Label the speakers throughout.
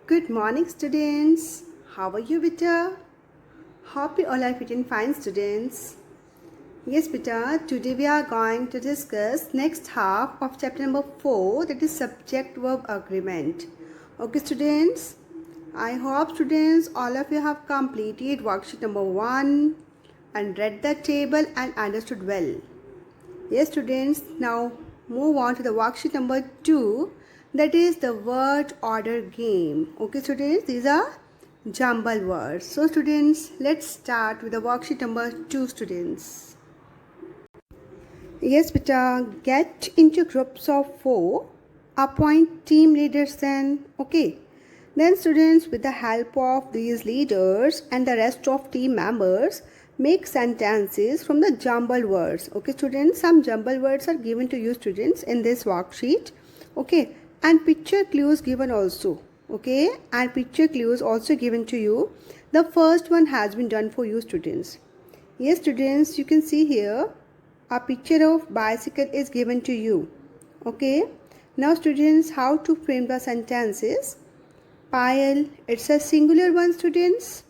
Speaker 1: Good morning, students. How are you, beta? Hope you all are fit and fine, students. Yes, beta. Today we are going to discuss next half of chapter number 4, that is subject-verb agreement. Okay, students. I hope, students, all of you have completed worksheet number 1 and read the table and understood well. Yes, students. Now move on to the worksheet number 2, that is the word order game. Okay, students, these are jumble words. So, students, let's start with the worksheet number 2, students. Yes, beta, get into groups of 4, appoint team leaders then. Okay. Then students, with the help of these leaders and the rest of team members, make sentences from the jumble words. Okay, students, some jumble words are given to you, students, in this worksheet. Okay, and picture clues given also. Okay, and picture clues also given to you. The first one has been done for you, students. Yes, students, you can see here a picture of bicycle is given to you. Okay, now students, how to frame the sentences? Pile, it's a singular one, students.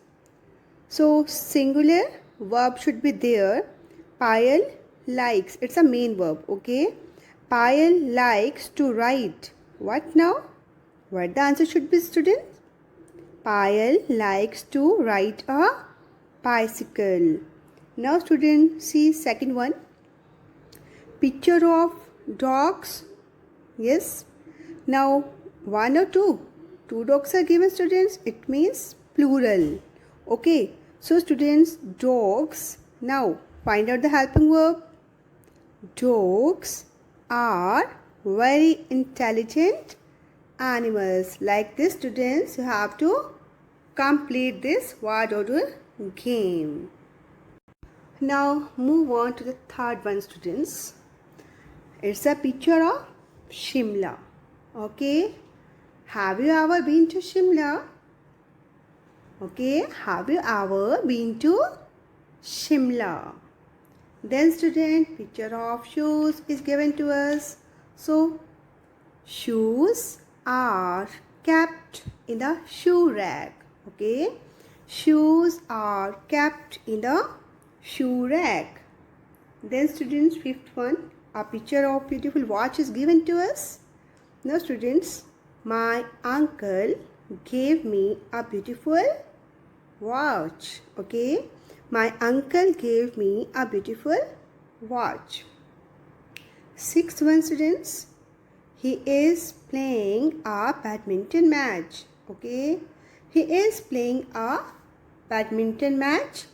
Speaker 1: So singular verb should be there. Pile likes, it's a main verb. Okay, Pile likes to ride. What now? What the answer should be, students? Pile likes to ride a bicycle. Now students, see second one. Picture of dogs. Yes. Now one or two? Two dogs are given, students. It means plural. Okay. So students, dogs. Now find out the helping verb. Dogs are very intelligent animals. Like this, students, you have to complete this word order game. Now move on to the third one, students. It's a picture of Shimla. Okay. Have you ever been to Shimla? Okay. Have you ever been to Shimla? Then student, picture of shoes is given to us. So, shoes are kept in the shoe rack. Okay. Shoes are kept in the shoe rack. Then students, fifth one, a picture of beautiful watch is given to us. Now students, my uncle gave me a beautiful watch. Okay. My uncle gave me a beautiful watch. Sixth one, students, he is playing a badminton match. Okay. He is playing a badminton match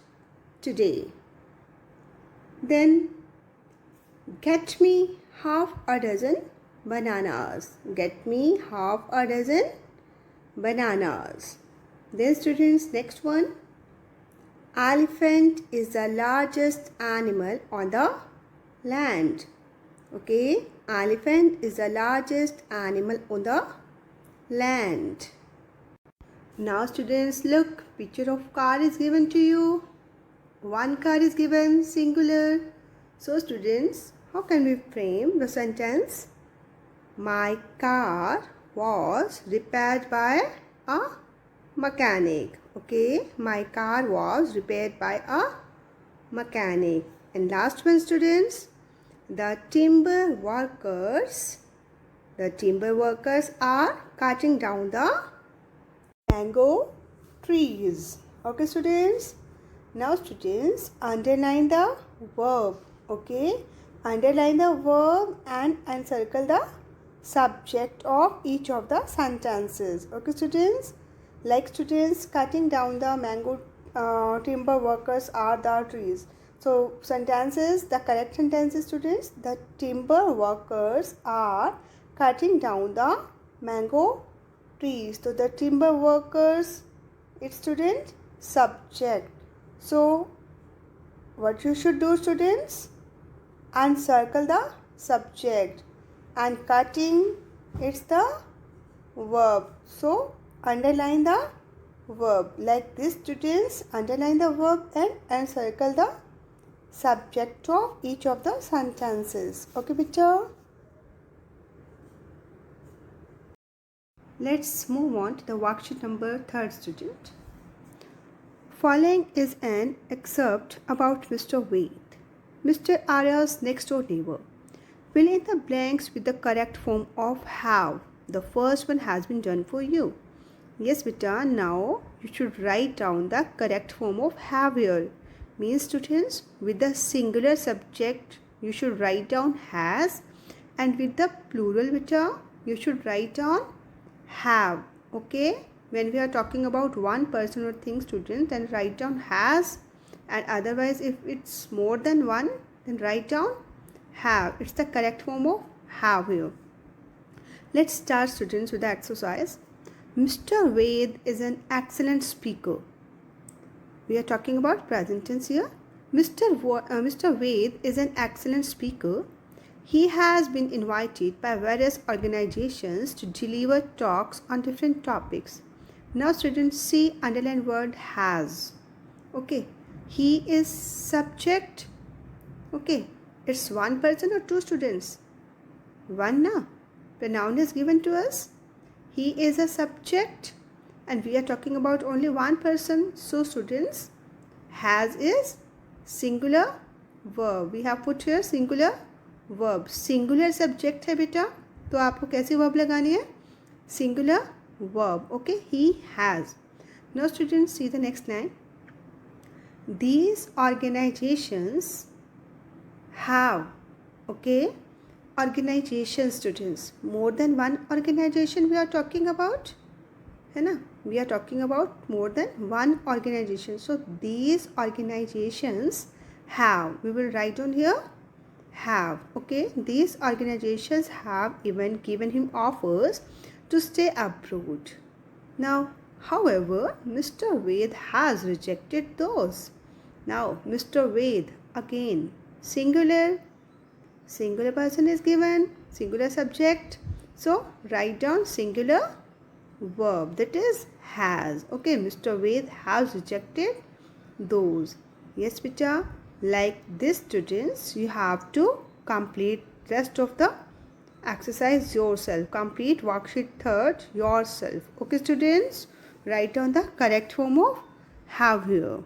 Speaker 1: today. Then get me half a dozen bananas. Get me half a dozen bananas. Then students, next one. Elephant is the largest animal on the land. Okay. Elephant is the largest animal on the land. Now students, look, picture of car is given to you. One car is given, singular. So students, how can we frame the sentence? My car was repaired by a mechanic. Okay, my car was repaired by a mechanic. And last one, students, the timber workers are cutting down the mango trees. Okay, students. Now students, underline the verb. Okay, underline the verb and encircle the subject of each of the sentences. Okay, students, like students, cutting down the mango timber workers are the trees. So sentences, the correct sentences, students, the timber workers are cutting down the mango trees. So the timber workers, it's student subject. So what you should do, students? Encircle the subject, and cutting, it's the verb. So underline the verb. Like this, students, underline the verb and encircle the subject of each of the sentences. Okay, picture. Let's move on to the worksheet number 3rd, student. Following is an excerpt about Mr. Wade, Mr. Arya's next door neighbor. Fill in the blanks with the correct form of have. The first one has been done for you. Yes, beta, now you should write down the correct form of have here. Means, students, with the singular subject, you should write down has, and with the plural, beta, you should write down have. Okay? When we are talking about one person or thing, student, then write down has, and otherwise if it's more than one, then write down have. It's the correct form of have here. Let's start, students, with the exercise. Mr. Wade is an excellent speaker. We are talking about present tense here. Mr. Wade is an excellent speaker. He has been invited by various organizations to deliver talks on different topics. Now, students, see underline word has. Okay. He is subject. Okay. It's one person or two, students? One, na? The noun is given to us. He is a subject and we are talking about only one person. So, students, has is singular verb. We have put here singular verb. Singular subject है बेटा, तो आपको कैसी verb लगानी है? Singular verb. Okay, he has. Now, students, see the next line. These organizations have. Okay, organization, students, more than one organization we are talking about, है ना? We are talking about more than one organization. So these organizations have, we will write on here have. Okay, these organizations have even given him offers to stay abroad. Now, however, Mr. Wade has rejected those. Now, Mr. Wade, again, singular person is given, singular subject. So write down singular verb, that is has. Okay, Mr. Wade has rejected those. Yes, beta, like this, students, you have to complete rest of the exercise yourself. Complete worksheet 3rd yourself. Okay, students, write down the correct form of have here.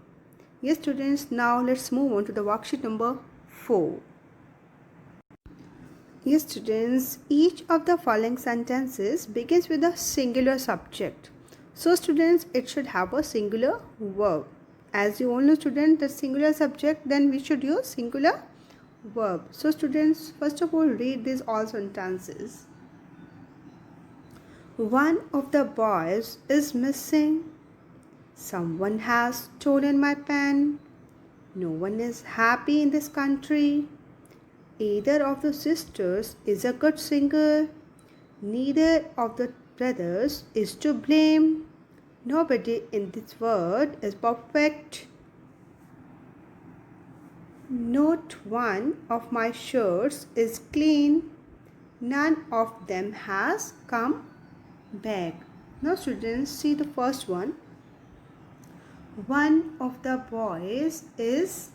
Speaker 1: Yes, students, now let's move on to the worksheet number 4. Yes, students, each of the following sentences begins with a singular subject. So, students, it should have a singular verb. As you all know, students, the singular subject, then we should use singular verb. So, students, first of all, read these all sentences. One of the boys is missing. Someone has stolen my pen. No one is happy in this country. Either of the sisters is a good singer. Neither of the brothers is to blame. Nobody in this world is perfect. Not one of my shirts is clean. None of them has come back. Now, students, see the first one. One of the boys is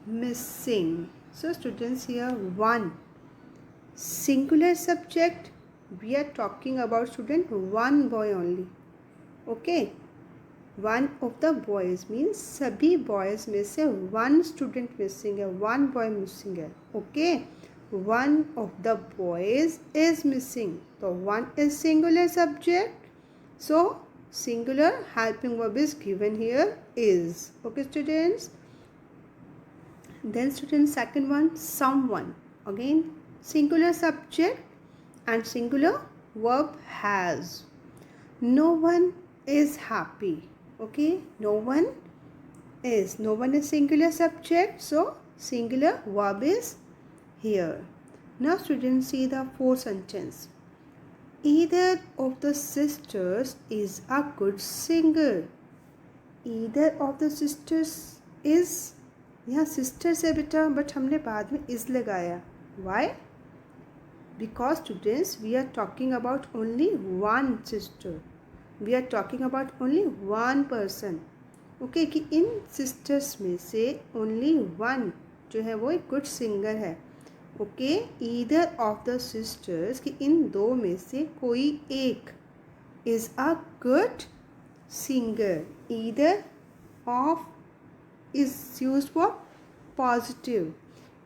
Speaker 1: missing. So, students, here one singular subject. We are talking about, student, one boy only. Okay, one of the boys means सभी boys में से one student missing है, one boy missing है. Okay, one of the boys is missing. So one is singular subject. So singular helping verb is given here is. Okay, students. Then, students, second one, someone. Again, singular subject and singular verb has. No one is happy. Okay, no one is singular subject, so singular verb is here. Now, students, see the fourth sentence. Either of the sisters is a good singer. Either of the sisters is, यहाँ sisters है बेटा, but हमने बाद में is लगाया. Why? Because, students, we are talking about only one sister. We are talking about only one person. Okay, कि इन sisters में से only one जो है वो एक good singer है. Okay, either of the sisters कि इन दो में से कोई एक is a good singer. Either of is used for positive,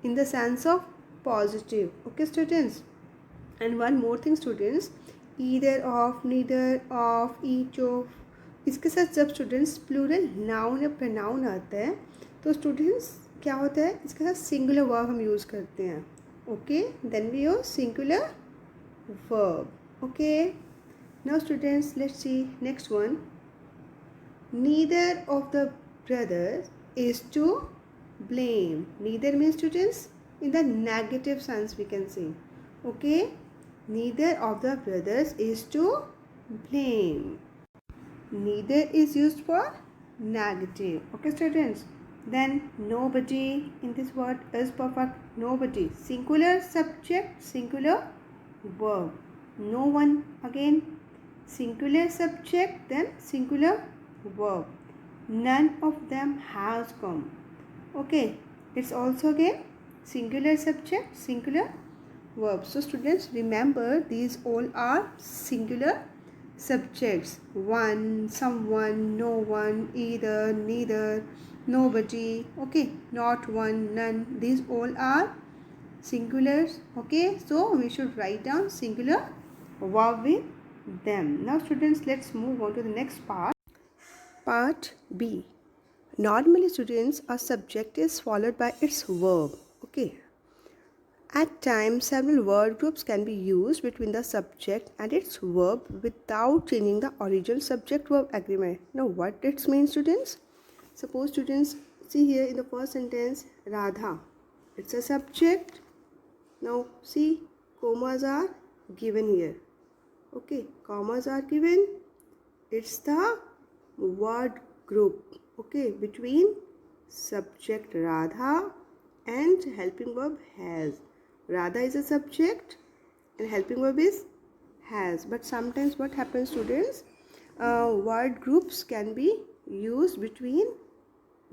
Speaker 1: in the sense of positive. Okay students, and one more thing students, either of, neither of, each of, इसके साथ जब students plural noun या pronoun आता है तो students क्या होता है, इसके साथ सिंगुलर वर्ब हम यूज़ करते हैं. Okay, then we use singular verb. Okay, now students let's see next one. Neither of the brothers is to blame. Neither means students in the negative sense we can say. Okay, neither of the brothers is to blame. Neither is used for negative. Okay students, then nobody in this word is perfect. Nobody, singular subject, singular verb. No one, again singular subject, then singular verb. None of them has come. Okay, it's also again singular subject, singular verb. So students, remember these all are singular subjects. One, someone, no one, either, neither, nobody. Okay, not one, none, these all are singulars. Okay, so we should write down singular verb with them. Now students, let's move on to the next part. Part B. Normally students, a subject is followed by its verb. Okay, at times several word groups can be used between the subject and its verb without changing the original subject verb agreement. Now what it means students? Suppose students, see here in the first sentence, Radha, it's a subject. Now see, commas are given here. Okay, commas are given. It's the word group, okay, between subject Radha and helping verb has. Radha is a subject and helping verb is has. But sometimes what happens students, word groups can be used between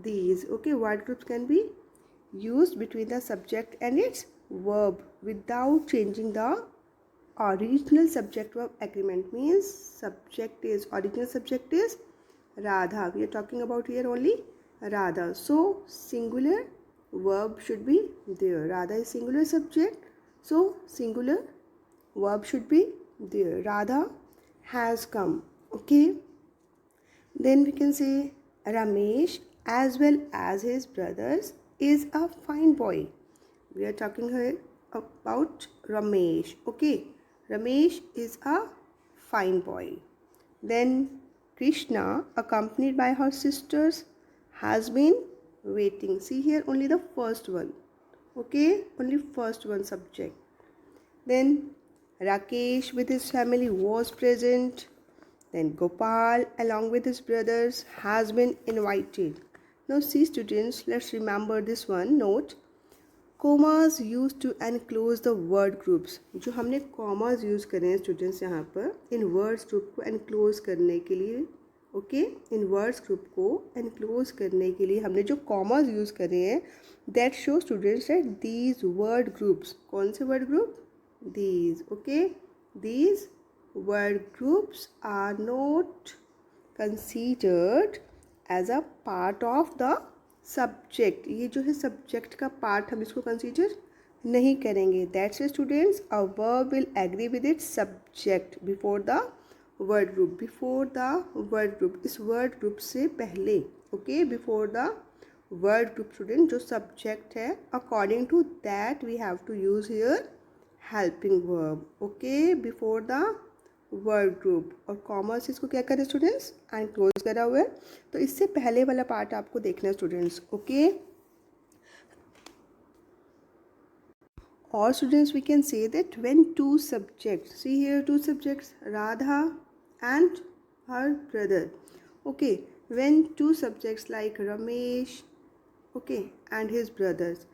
Speaker 1: these. Okay, word groups can be used between the subject and its verb without changing the original subject verb agreement. Means subject is, original subject is Radha, we are talking about here only Radha, so singular verb should be there. Radha is singular subject, so singular verb should be there. Radha has come. Okay, then we can say Ramesh as well as his brothers is a fine boy. We are talking here about Ramesh. Okay, Ramesh is a fine boy. Then Krishna, accompanied by her sisters, has been waiting. See here only the first one. Okay, only first one subject. Then Rakesh with his family was present. Then Gopal along with his brothers has been invited. Now see students, let's remember this one note. Commas used to enclose the word groups. जो हमने commas use करे हैं students यहाँ पर इन words group को enclose करने के लिए. ओके, इन words group को enclose करने के लिए हमने जो commas use करे हैं, that show students that these word groups, कौन से word group? These. Okay, these word groups are not considered as a part of the subject. ये जो है सब्जेक्ट का पार्ट, हम इसको कंसीडर नहीं करेंगे. That's students, a verb will agree with its subject before the word group. Before the word group, इस word group से पहले. Okay, before the word group student जो सब्जेक्ट है, according to that we have to use here helping verb. Okay, before the word group. और commerce इसको क्या करें students, and close करा हुआ है, तो इससे पहले वाला पार्ट आपको देखना है स्टूडेंट्स. ओके, और students we can say that when two subjects, see here two subjects Radha and her brother. Okay, when two subjects like Ramesh, okay, and his brothers.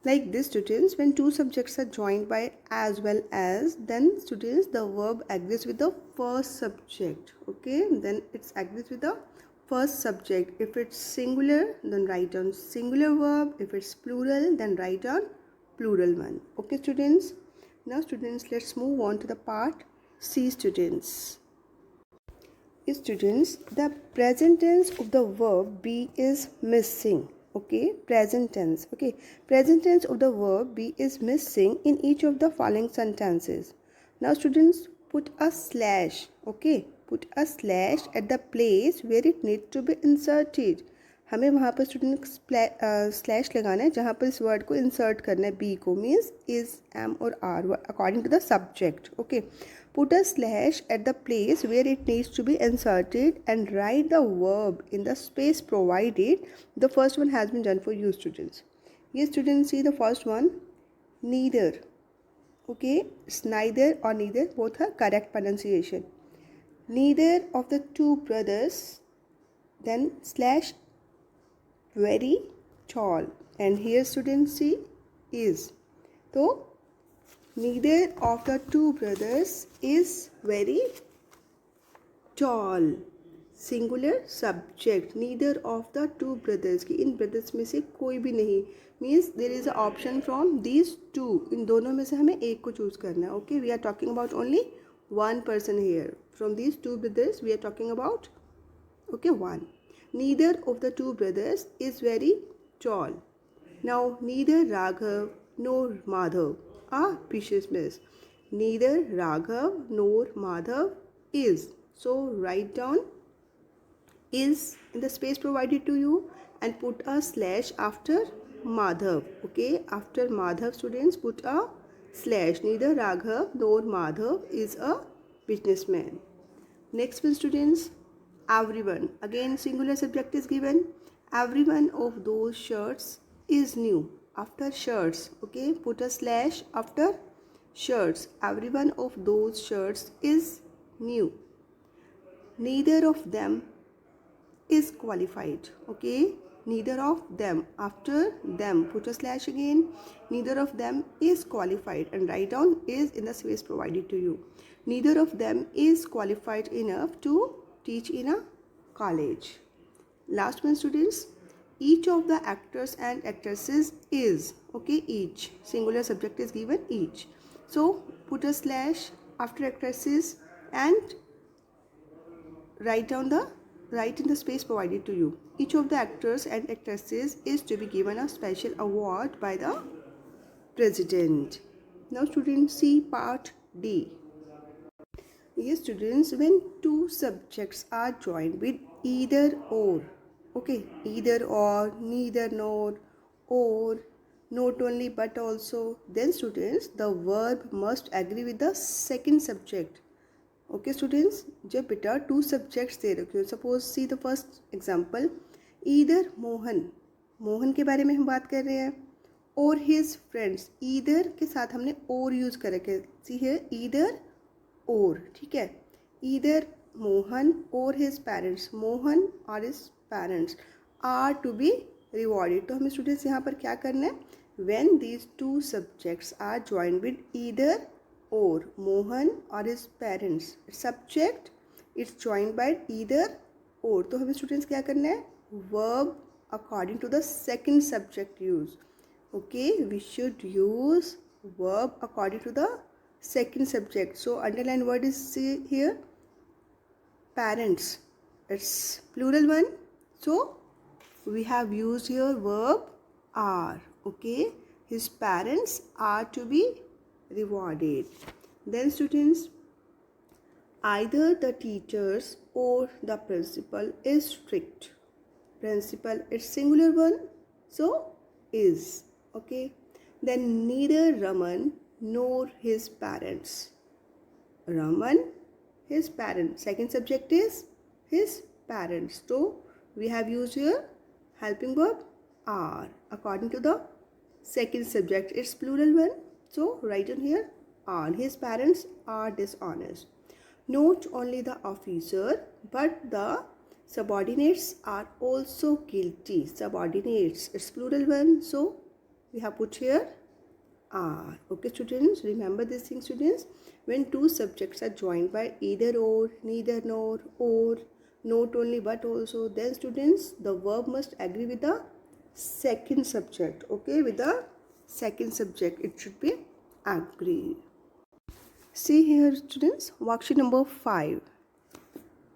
Speaker 1: Like this students, when two subjects are joined by as well as, then students the verb agrees with the first subject. Okay, then it's agrees with the first subject. If it's singular, then write down singular verb. If it's plural, then write down plural one. Okay students, now students let's move on to the part C students. Students, the present tense of the verb be is missing. Okay, present tense. Okay, present tense of the verb be is missing in each of the following sentences. Now students, put a slash. Okay, put a slash at the place where it needs to be inserted. हमें वहाँ पर student slash लगाना है जहाँ पर इस word को insert करना है, बी को, मीन्स इज, एम और R according to the subject. Okay, put a slash at the place where it needs to be inserted and write the verb in the space provided. The first one has been done for you students. Yes students, see the first one, neither. Okay, it's neither or neither, both are correct pronunciation. Neither of the two brothers, then slash very tall, and here students see is. So neither of the two brothers is very tall. Singular subject, neither of the two brothers, कि इन brothers में से कोई भी नहीं, means there is an option from these two. इन दोनों में से हमें एक को चूज करना है. Okay, we are talking about only one person here. From these two brothers we are talking about, okay, one. Neither of the two brothers is very tall. Now neither Raghav nor Madhav are precious miss. Neither Raghav nor Madhav is. So write down is in the space provided to you and put a slash after Madhav. Okay, after Madhav students put a slash. Neither Raghav nor Madhav is a businessman. Next one students, everyone. Again singular subject is given. Every one of those shirts is new. After shirts, okay, put a slash after shirts. Every one of those shirts is new. Neither of them is qualified. Okay, neither of them, after them put a slash again. Neither of them is qualified and write down is in the space provided to you. Neither of them is qualified enough to teach in a college. Last one students, each of the actors and actresses is. Okay, each, singular subject is given, each. So put a slash after actresses and write in the space provided to you. Each of the actors and actresses is to be given a special award by the president. Now students, see part D. Yes students, when two subjects are joined with either or, okay, either or, neither nor, or, not only but also, then students the verb must agree with the second subject. Okay students, जब बेटा two subjects दे रखे हो, suppose see the first example, either Mohan, Mohan के बारे में हम बात कर रहे हैं, or his friends, either के साथ हमने or यूज कर रखे, see here either or, ठीक है, either Mohan or his parents, Mohan और his parents are to be rewarded. तो हमें स्टूडेंट्स यहाँ पर क्या करना है, when these two subjects are joined with either or, Mohan और his parents, subject it's joined by either or, तो हमें स्टूडेंट्स क्या करना है, verb according to the second subject use. Okay, we should use verb according to the second subject. So underline word is here, parents, it's plural one, so we have used here verb are. Okay, his parents are to be rewarded. Then students, either the teachers or the principal is strict. Principal, it's singular one, so is. Okay, then neither Raman nor his parents. Raman, his parents, second subject is his parents, so we have used here helping verb are according to the second subject, it's plural one, so write on here are. His parents are dishonest. Not only the officer but the subordinates are also guilty. Subordinates, it's plural one, so we have put here are. Okay students, remember this thing students, when two subjects are joined by either or, neither nor, or, not only but also, then students the verb must agree with the second subject. Okay, with the second subject it should be agree. See here students, worksheet number 5.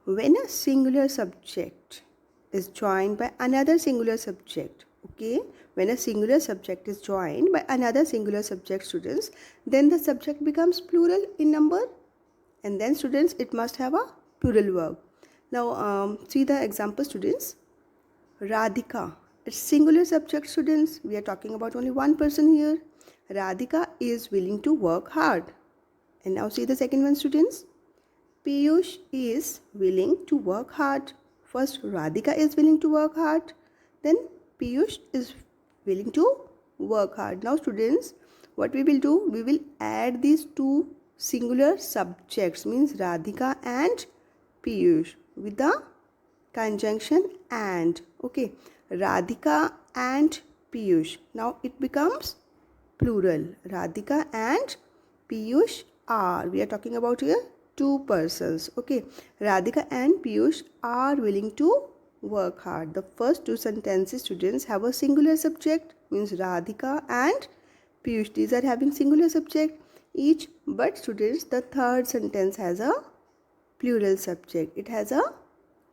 Speaker 1: when a singular subject is joined by another singular subject, okay, when a singular subject is joined by another singular subject, students, then the subject becomes plural in number, and then students it must have a plural verb. Now see the example, students. Radhika, it's singular subject, students. We are talking about only one person here. Radhika is willing to work hard. And now see the second one, students. Piyush is willing to work hard. First, Radhika is willing to work hard. Then, Piyush is willing to work hard. Now, students, what we will do? We will add these two singular subjects, means Radhika and Piyush, with the conjunction and. Okay, Radhika and Piyush. Now, it becomes plural. Radhika and Piyush are. We are talking about here two persons. Okay, Radhika and Piyush are willing to work hard. The first two sentences, students, have a singular subject, means Radhika and Piyush. These are having singular subject each, but students, the third sentence has a plural subject. It has a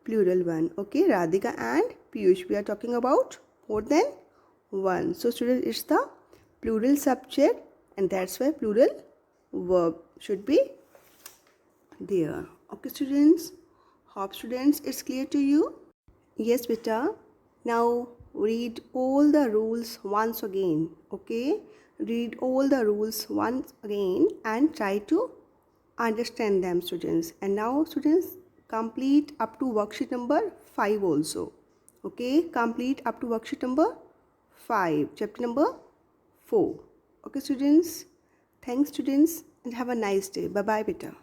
Speaker 1: plural one. Okay, Radhika and Piyush. We are talking about more than one. So, students, it's the plural subject, and that's why plural verb should be there. Okay, students, hope students it's clear to you. Yes, beta. Now read all the rules once again. Okay, read all the rules once again and try to understand them, students. And now, students, complete up to worksheet number 5 also. Okay, complete up to worksheet number 5, chapter number 4. Okay, students, thanks, students, and have a nice day. Bye bye, beta.